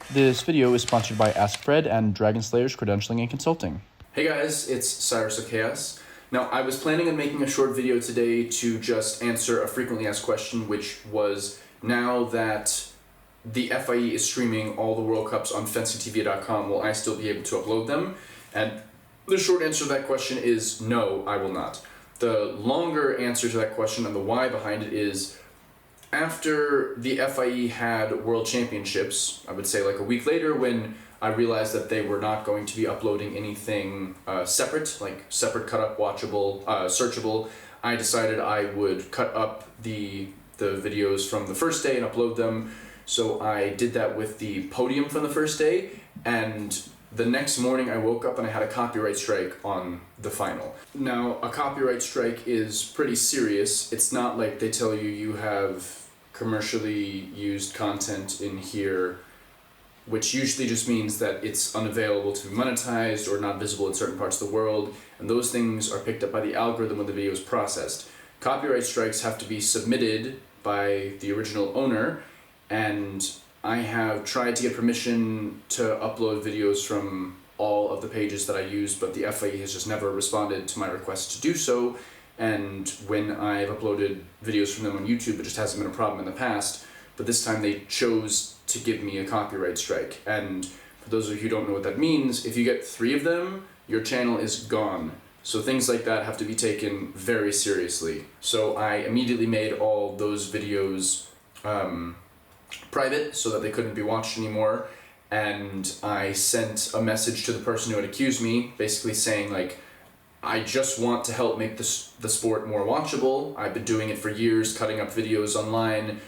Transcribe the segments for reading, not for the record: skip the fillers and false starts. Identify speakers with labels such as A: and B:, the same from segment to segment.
A: This video is sponsored by AskFred and Dragon Slayers Credentialing and Consulting.
B: Hey guys, it's Cyrus of Chaos. Now, I was planning on making a short video today to just answer a frequently asked question, which was, now that the FIE is streaming all the World Cups on fencingtv.com, will I still be able to upload them? And the short answer to that question is no, I will not. The longer answer to that question and the why behind it is, after the FIE had World Championships, I would say like a week later, when I realized that they were not going to be uploading anything separate, like separate cut up, watchable, searchable, I decided I would cut up the videos from the first day and upload them. So I did that with the podium from the first day, and the next morning I woke up and I had a copyright strike on the final. Now, a copyright strike is pretty serious. It's not like they tell you you have commercially used content in here, which usually just means that it's unavailable to be monetized or not visible in certain parts of the world, and those things are picked up by the algorithm when the video is processed. Copyright strikes have to be submitted by the original owner, and I have tried to get permission to upload videos from all of the pages that I use, but the FIE has just never responded to my request to do so. And when I've uploaded videos from them on YouTube, it just hasn't been a problem in the past. But this time they chose to give me a copyright strike. And for those of you who don't know what that means, if you get 3 of them, your channel is gone. So things like that have to be taken very seriously. So I immediately made all those videos private so that they couldn't be watched anymore. And I sent a message to the person who had accused me, basically saying, like, I just want to help make the sport more watchable. I've been doing it for years, cutting up videos online,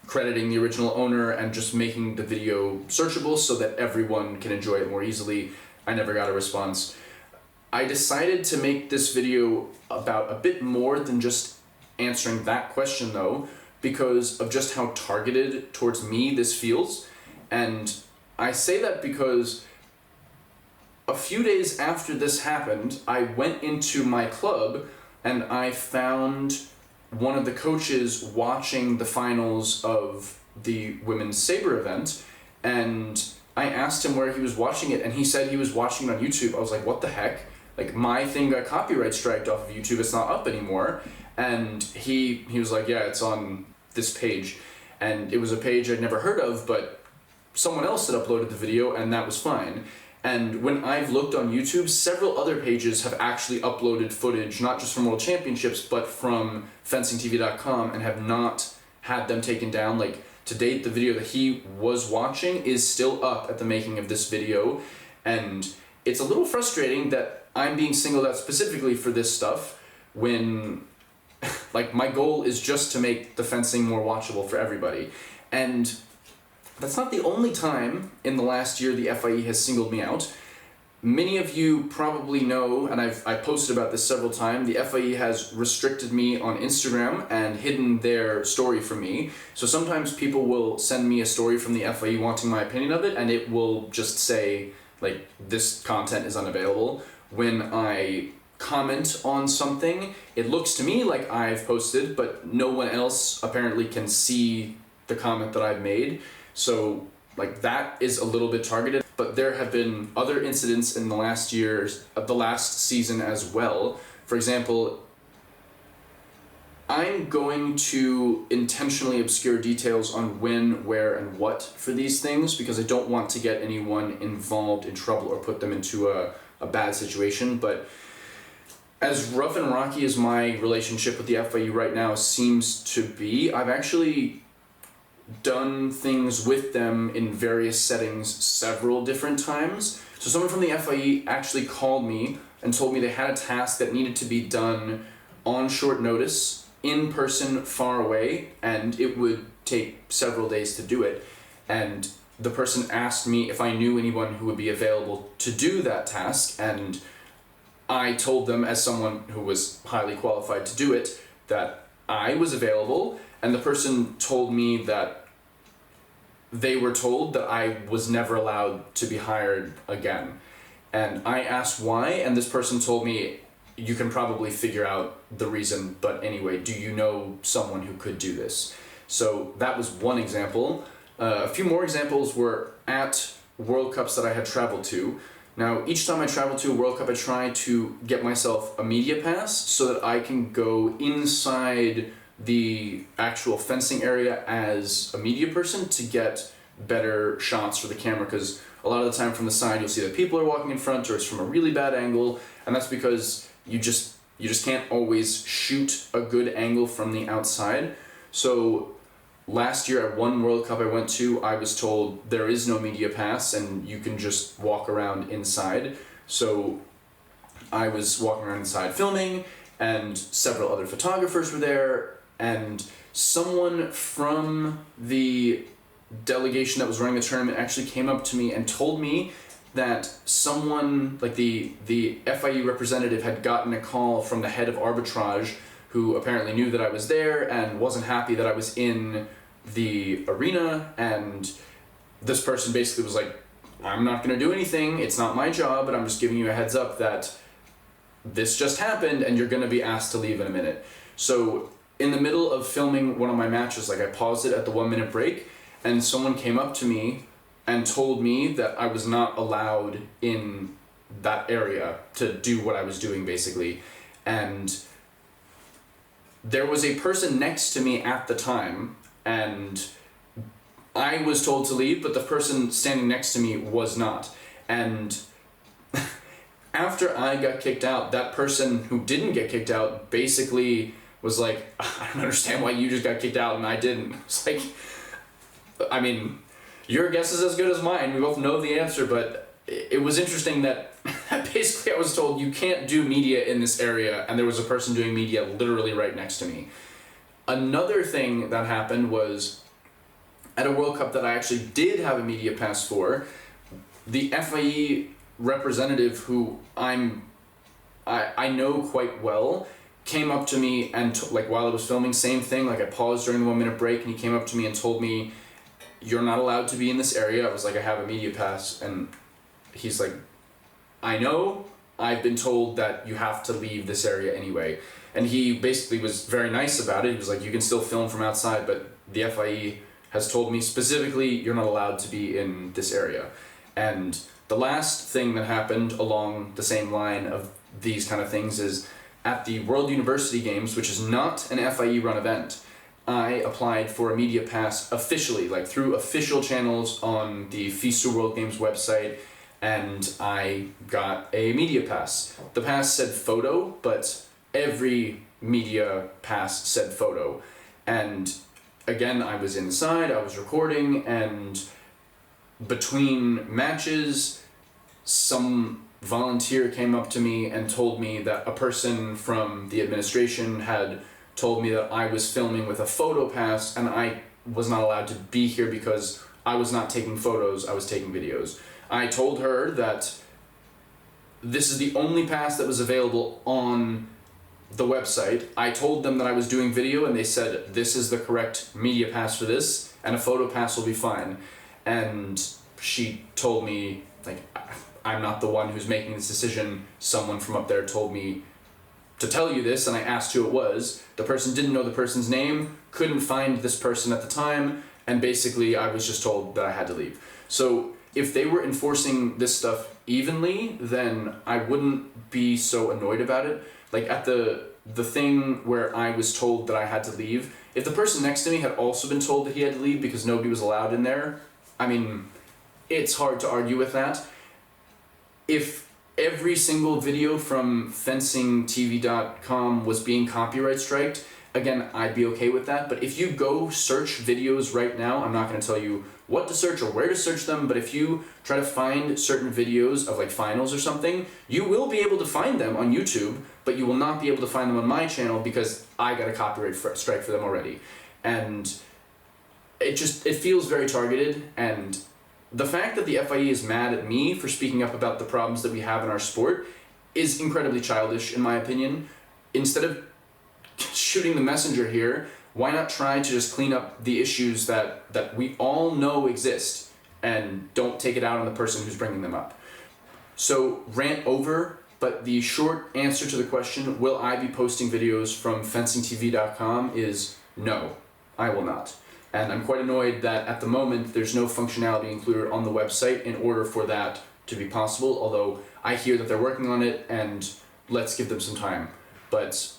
B: crediting the original owner, and just making the video searchable so that everyone can enjoy it more easily. I never got a response. I decided to make this video about a bit more than just answering that question, though, because of just how targeted towards me this feels. And I say that because a few days after this happened, I went into my club and I found one of the coaches watching the finals of the women's saber event, and I asked him where he was watching it, and he said he was watching it on YouTube. I was like, what the heck? Like, my thing got copyright striked off of YouTube, it's not up anymore. And he was like, yeah, it's on this page. And it was a page I'd never heard of, but someone else had uploaded the video, and that was fine. And when I've looked on YouTube, several other pages have actually uploaded footage, not just from World Championships, but from fencingtv.com, and have not had them taken down. Like, to date, the video that he was watching is still up at the making of this video, and it's a little frustrating that I'm being singled out specifically for this stuff when, like, my goal is just to make the fencing more watchable for everybody. And that's not the only time in the last year the FIE has singled me out. Many of you probably know, and I've posted about this several times, the FIE has restricted me on Instagram and hidden their story from me. So sometimes people will send me a story from the FIE wanting my opinion of it, and it will just say, like, this content is unavailable. When I comment on something, it looks to me like I've posted, but no one else apparently can see the comment that I've made. So, like, that is a little bit targeted, but there have been other incidents in the last years, the last season as well. For example, I'm going to intentionally obscure details on when, where, and what for these things, because I don't want to get anyone involved in trouble or put them into a bad situation. But as rough and rocky as my relationship with the FIE right now seems to be, I've actually done things with them in various settings several different times. So someone from the FIE actually called me and told me they had a task that needed to be done on short notice, in person, far away, and it would take several days to do it. And the person asked me if I knew anyone who would be available to do that task, and I told them, as someone who was highly qualified to do it, that I was available. And the person told me that they were told that I was never allowed to be hired again. And I asked why, and this person told me, you can probably figure out the reason, but anyway, do you know someone who could do this? So that was one example. A few more examples were at World Cups that I had traveled to. Now, each time I travel to a World Cup, I try to get myself a media pass so that I can go inside the actual fencing area as a media person to get better shots for the camera, because a lot of the time from the side you'll see that people are walking in front, or it's from a really bad angle, and that's because you just can't always shoot a good angle from the outside. So last year at one World Cup I went to, I was told there is no media pass and you can just walk around inside. So I was walking around inside filming, and several other photographers were there, and someone from the delegation that was running the tournament actually came up to me and told me that someone, like the FIU representative, had gotten a call from the head of arbitrage, who apparently knew that I was there and wasn't happy that I was in the arena, and this person basically was like, I'm not going to do anything, it's not my job, but I'm just giving you a heads up that this just happened and you're going to be asked to leave in a minute. So in the middle of filming one of my matches, like I paused it at the 1 minute break, and someone came up to me and told me that I was not allowed in that area to do what I was doing, basically. And there was a person next to me at the time, and I was told to leave, but the person standing next to me was not. And after I got kicked out, that person who didn't get kicked out basically was like, I don't understand why you just got kicked out and I didn't. It's like, I mean, your guess is as good as mine. We both know the answer, but it was interesting that basically I was told you can't do media in this area, and there was a person doing media literally right next to me. Another thing that happened was at a World Cup that I actually did have a media pass for, the FIE representative, who I know quite well, came up to me and like while I was filming, same thing, like I paused during the 1 minute break, and he came up to me and told me, you're not allowed to be in this area. I was like, I have a media pass, and he's like, I know, I've been told that you have to leave this area anyway. And he basically was very nice about it. He was like, you can still film from outside, but the FIE has told me specifically you're not allowed to be in this area. And the last thing that happened along the same line of these kind of things is at the World University Games, which is not an FIE run event, I applied for a media pass officially, like through official channels on the FISU World Games website, and I got a media pass. The pass said photo, but every media pass said photo. And again, I was inside, I was recording, and between matches, some volunteer came up to me and told me that a person from the administration had told me that I was filming with a photo pass and I was not allowed to be here because I was not taking photos, I was taking videos. I told her that this is the only pass that was available on the website. I told them that I was doing video, and they said this is the correct media pass for this and a photo pass will be fine. And she told me, like, I'm not the one who's making this decision. Someone from up there told me to tell you this, and I asked who it was. The person didn't know the person's name, couldn't find this person at the time, and basically I was just told that I had to leave. So if they were enforcing this stuff evenly, then I wouldn't be so annoyed about it. Like at the thing where I was told that I had to leave, if the person next to me had also been told that he had to leave because nobody was allowed in there, I mean, it's hard to argue with that. If every single video from fencingtv.com was being copyright striked, again, I'd be okay with that. But if you go search videos right now, I'm not going to tell you what to search or where to search them, but if you try to find certain videos of like finals or something, you will be able to find them on YouTube, but you will not be able to find them on my channel because I got a copyright strike for them already. And it feels very targeted, and the fact that the FIE is mad at me for speaking up about the problems that we have in our sport is incredibly childish, in my opinion. Instead of shooting the messenger here, why not try to just clean up the issues that we all know exist and don't take it out on the person who's bringing them up? So, rant over, but the short answer to the question, will I be posting videos from fencingtv.com, is no, I will not. And I'm quite annoyed that at the moment there's no functionality included on the website in order for that to be possible, although I hear that they're working on it and let's give them some time. But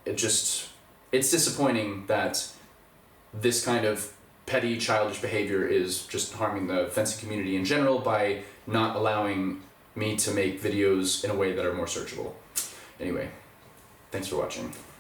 B: it's disappointing that this kind of petty childish behavior is just harming the fencing community in general by not allowing me to make videos in a way that are more searchable. Anyway, thanks for watching.